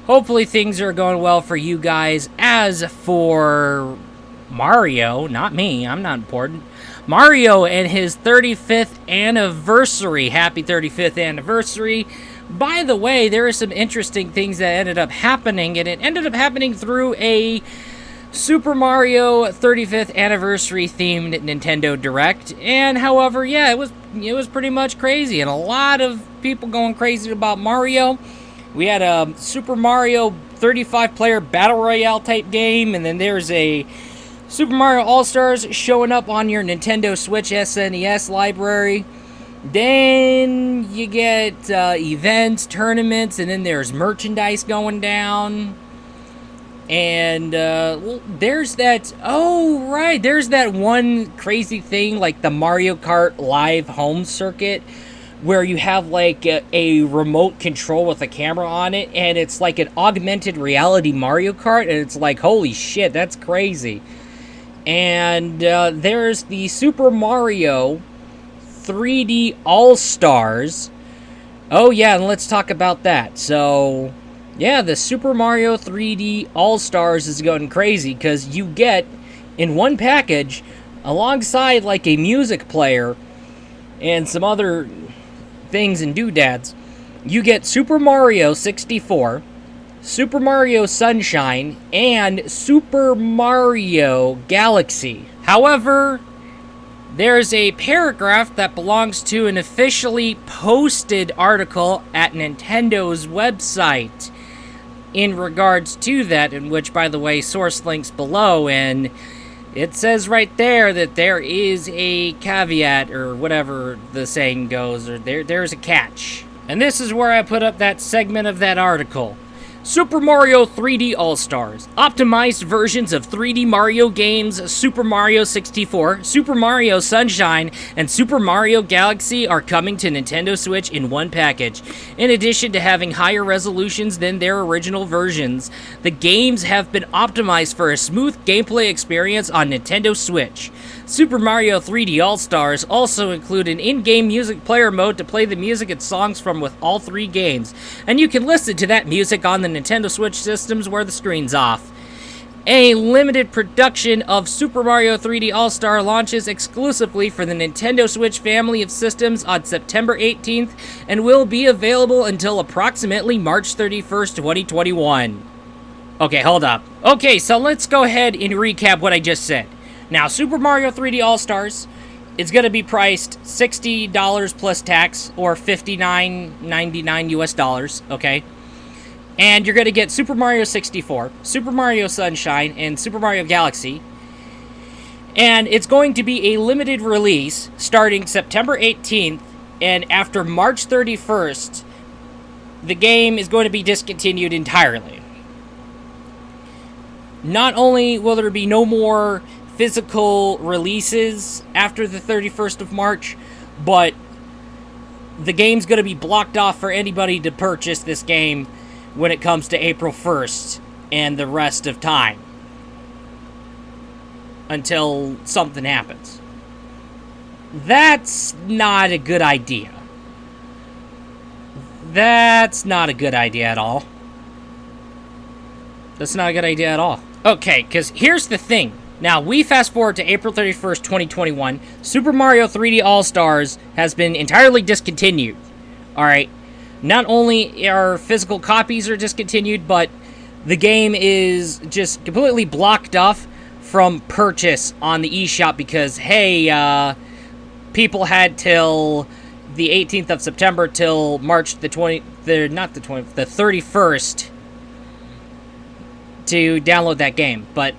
Hopefully things are going well for you guys. As for Mario, not me, I'm not important. Mario and his 35th anniversary. Happy 35th anniversary. By the way, there are some interesting things that ended up happening, and it ended up happening through a Super Mario 35th anniversary themed Nintendo Direct. And however, yeah, it was pretty much crazy, and a lot of people going crazy about Mario. We had a Super Mario 35 player battle royale type game, and then there's a Super Mario All-Stars showing up on your Nintendo Switch SNES library. Then you get events, tournaments, and then there's merchandise going down. And there's that, oh right, there's that one crazy thing like the Mario Kart Live Home Circuit, where you have like a remote control with a camera on it, and it's like an augmented reality Mario Kart, and it's like, holy shit, that's crazy. And there's the Super Mario 3D All-Stars. Oh yeah, and let's talk about that. So yeah, the Super Mario 3D All-Stars is going crazy because you get in one package, alongside like a music player and some other things and doodads, you get Super Mario 64, Super Mario Sunshine, and Super Mario Galaxy. However, there's a paragraph that belongs to an officially posted article at Nintendo's website in regards to that, in which, by the way, source links below, and it says right there that there is a caveat, or whatever the saying goes, or there's a catch. And this is where I put up that segment of that article. Super Mario 3D All-Stars. Optimized versions of 3D Mario games Super Mario 64, Super Mario Sunshine, and Super Mario Galaxy are coming to Nintendo Switch in one package. In addition to having higher resolutions than their original versions, the games have been optimized for a smooth gameplay experience on Nintendo Switch. Super Mario 3D All-Stars also include an in-game music player mode to play the music and songs from with all three games, and you can listen to that music on the Nintendo Switch systems where the screen's off. A limited production of Super Mario 3D All-Star launches exclusively for the Nintendo Switch family of systems on September 18th and will be available until approximately March 31st, 2021. Okay, hold up. Okay, so let's go ahead and recap what I just said. Now, Super Mario 3D All-Stars is going to be priced $60 plus tax, or $59.99 US dollars, okay? And you're going to get Super Mario 64, Super Mario Sunshine, and Super Mario Galaxy. And it's going to be a limited release starting September 18th, and after March 31st, the game is going to be discontinued entirely. Not only will there be no more physical releases after the 31st of March, but the game's going to be blocked off for anybody to purchase this game when it comes to April 1st and the rest of time, until something happens. That's not a good idea. That's not a good idea at all. That's not a good idea at all. Okay, because here's the thing. Now, we fast forward to April 31st, 2021. Super Mario 3D All-Stars has been entirely discontinued. Alright, not only are physical copies are discontinued, but the game is just completely blocked off from purchase on the eShop because, hey, people had till the 18th of September till March the 31st to download that game. But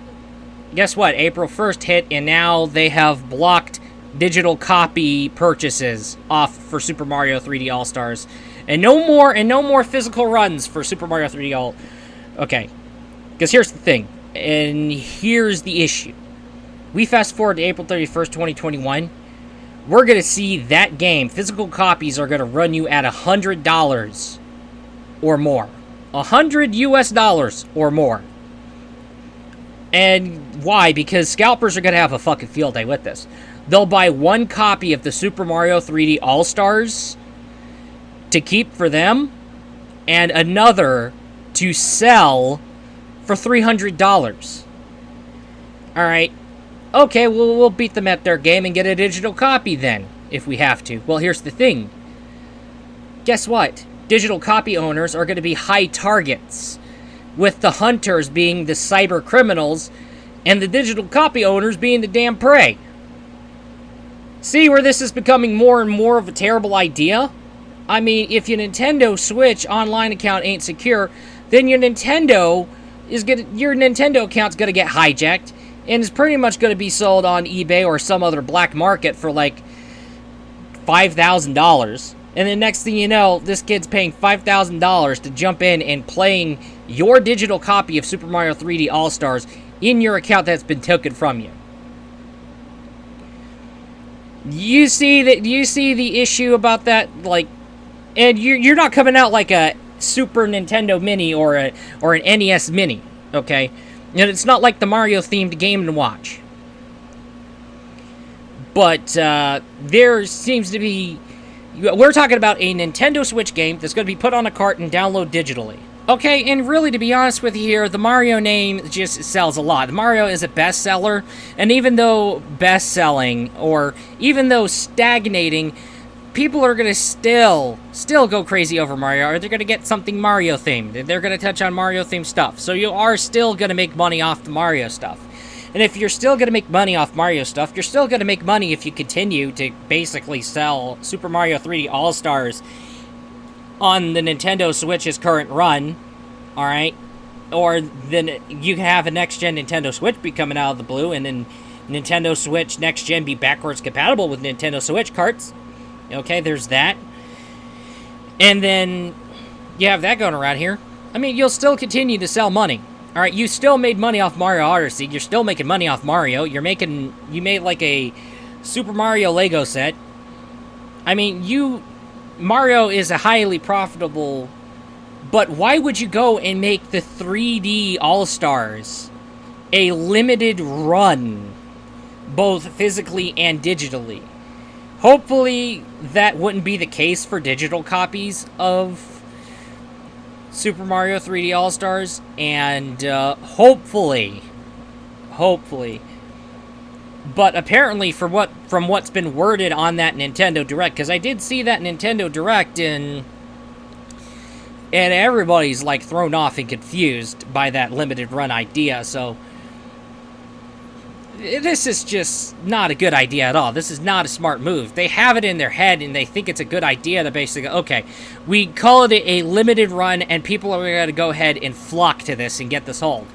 guess what? April 1st hit, and now they have blocked digital copy purchases off for Super Mario 3D All-Stars. And no more physical runs for Super Mario 3D All. Okay. Because here's the thing, and here's the issue. We fast forward to April 31st, 2021. We're going to see that game, physical copies are going to run you at $100 or more. $100 US or more. And why? Because scalpers are going to have a fucking field day with this. They'll buy one copy of the Super Mario 3D All-Stars to keep for them, and another to sell for $300. Alright. Okay, well, we'll beat them at their game and get a digital copy then, if we have to. Well, here's the thing. Guess what? Digital copy owners are going to be high targets, with the hunters being the cyber criminals and the digital copy owners being the damn prey. See where this is becoming more and more of a terrible idea? I mean, if your Nintendo Switch online account ain't secure, then your Nintendo account's gonna get hijacked, and is pretty much gonna be sold on eBay or some other black market for like $5,000. And the next thing you know, this kid's paying $5,000 to jump in and playing your digital copy of Super Mario 3D All-Stars in your account that's been taken from you. You see the issue about that? Like, and you're not coming out like a Super Nintendo Mini or an NES Mini, okay? And it's not like the Mario-themed Game & Watch. But there seems to be... We're talking about a Nintendo Switch game that's going to be put on a cart and download digitally. Okay, and really, to be honest with you here, the Mario name just sells a lot. Mario is a bestseller, and even though best-selling, or even though stagnating, people are going to still go crazy over Mario, or they're going to get something Mario-themed. They're going to touch on Mario-themed stuff. So you are still going to make money off the Mario stuff. And if you're still going to make money off Mario stuff, you're still going to make money if you continue to basically sell Super Mario 3D All-Stars on the Nintendo Switch's current run, alright? Or then you can have a next-gen Nintendo Switch be coming out of the blue, and then Nintendo Switch next-gen be backwards compatible with Nintendo Switch carts. Okay, there's that. And then you have that going around here. I mean, you'll still continue to sell money. Alright, you still made money off Mario Odyssey. You're still making money off Mario. You made like a Super Mario Lego set. I mean, Mario is a highly profitable, but why would you go and make the 3D All-Stars a limited run, both physically and digitally? Hopefully, that wouldn't be the case for digital copies of Super Mario 3D All-Stars, and hopefully, but apparently from what's been worded on that Nintendo Direct, because I did see that Nintendo Direct, and everybody's like thrown off and confused by that limited run idea, so this is just not a good idea at all. This is not a smart move. They have it in their head, and they think it's a good idea to basically, okay, we call it a limited run, and people are going to go ahead and flock to this and get this hold.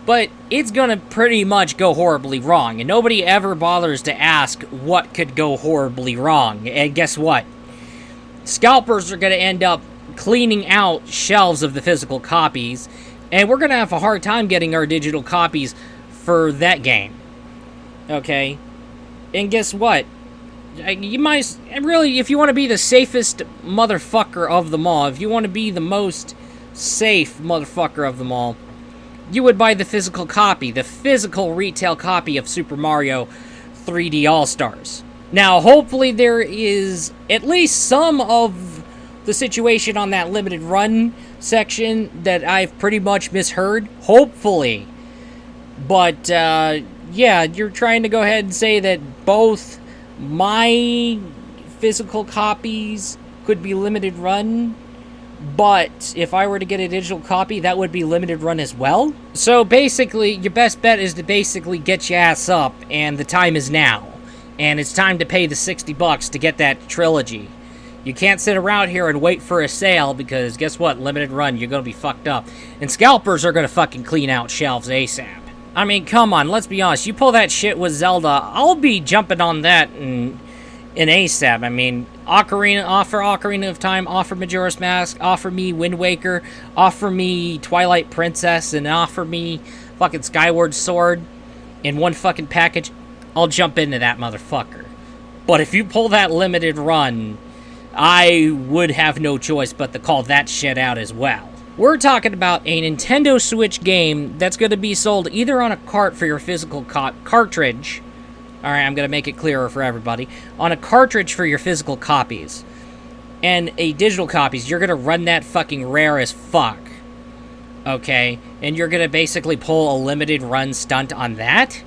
But it's going to pretty much go horribly wrong, and nobody ever bothers to ask what could go horribly wrong. And guess what? Scalpers are going to end up cleaning out shelves of the physical copies, and we're going to have a hard time getting our digital copies for that game. Okay? And guess what? You might... Really, if you want to be the safest motherfucker of them all, if you want to be the most safe motherfucker of them all, you would buy the physical copy, the physical retail copy of Super Mario 3D All-Stars. Now, hopefully there is at least some of the situation on that limited run section that I've pretty much misheard. Hopefully. But, yeah, you're trying to go ahead and say that both my physical copies could be limited run, but if I were to get a digital copy, that would be limited run as well? So basically, your best bet is to basically get your ass up, and the time is now. And it's time to pay the $60 to get that trilogy. You can't sit around here and wait for a sale, because guess what? Limited run, you're gonna be fucked up. And scalpers are gonna fucking clean out shelves ASAP. I mean, come on, let's be honest. You pull that shit with Zelda, I'll be jumping on that in ASAP. I mean, offer Ocarina of Time, offer Majora's Mask, offer me Wind Waker, offer me Twilight Princess, and offer me fucking Skyward Sword in one fucking package. I'll jump into that motherfucker. But if you pull that limited run, I would have no choice but to call that shit out as well. We're talking about a Nintendo Switch game that's going to be sold either on a cart for your physical cartridge. Alright, I'm going to make it clearer for everybody. On a cartridge for your physical copies. And a digital copies, you're going to run that fucking rare as fuck. Okay, and you're gonna basically pull a limited run stunt on that?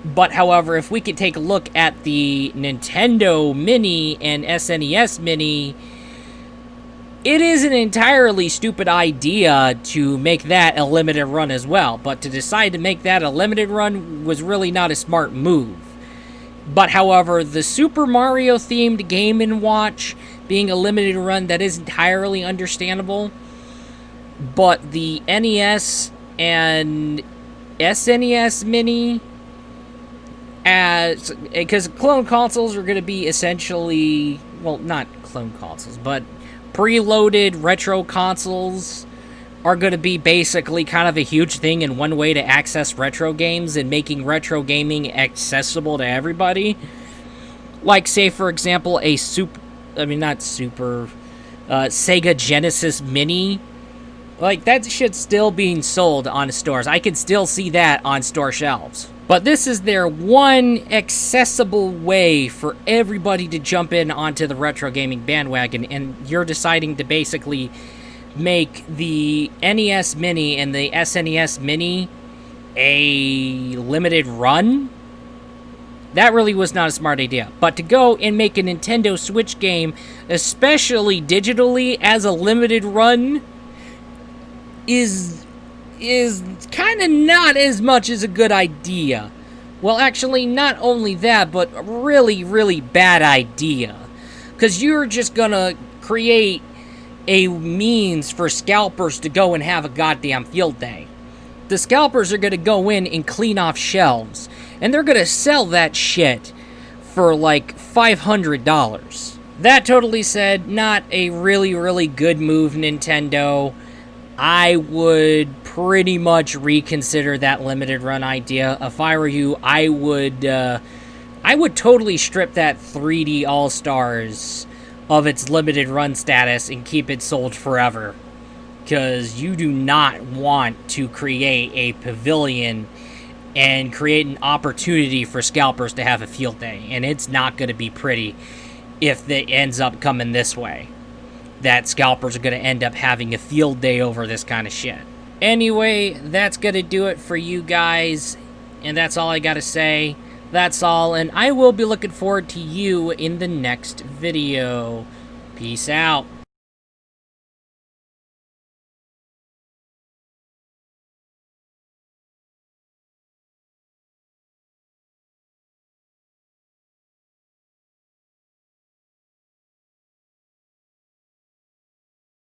But however, if we could take a look at the Nintendo Mini and SNES Mini, it is an entirely stupid idea to make that a limited run as well. But to decide to make that a limited run was really not a smart move. But however, the Super Mario themed Game & Watch being a limited run, that is entirely understandable. But the NES and SNES Mini, because clone consoles are going to be essentially, well, not clone consoles, but preloaded retro consoles are going to be basically kind of a huge thing and one way to access retro games and making retro gaming accessible to everybody. Like, say, for example, Sega Genesis Mini. Like, that shit's still being sold on stores. I can still see that on store shelves. But this is their one accessible way for everybody to jump in onto the retro gaming bandwagon, and you're deciding to basically make the NES Mini and the SNES Mini a limited run? That really was not a smart idea. But to go and make a Nintendo Switch game, especially digitally, as a limited run is kind of not as much as a good idea. Well, actually, not only that, but a really, really bad idea. Because you're just gonna create a means for scalpers to go and have a goddamn field day. The scalpers are gonna go in and clean off shelves, and they're gonna sell that shit for like $500. That totally said, not a really, really good move, Nintendo. I would pretty much reconsider that limited run idea. If I were you, I would totally strip that 3D All-Stars of its limited run status and keep it sold forever. Because you do not want to create a pavilion and create an opportunity for scalpers to have a field day. And it's not going to be pretty if it ends up coming this way. That scalpers are going to end up having a field day over this kind of shit. Anyway, that's going to do it for you guys. And that's all I got to say. That's all. And I will be looking forward to you in the next video. Peace out.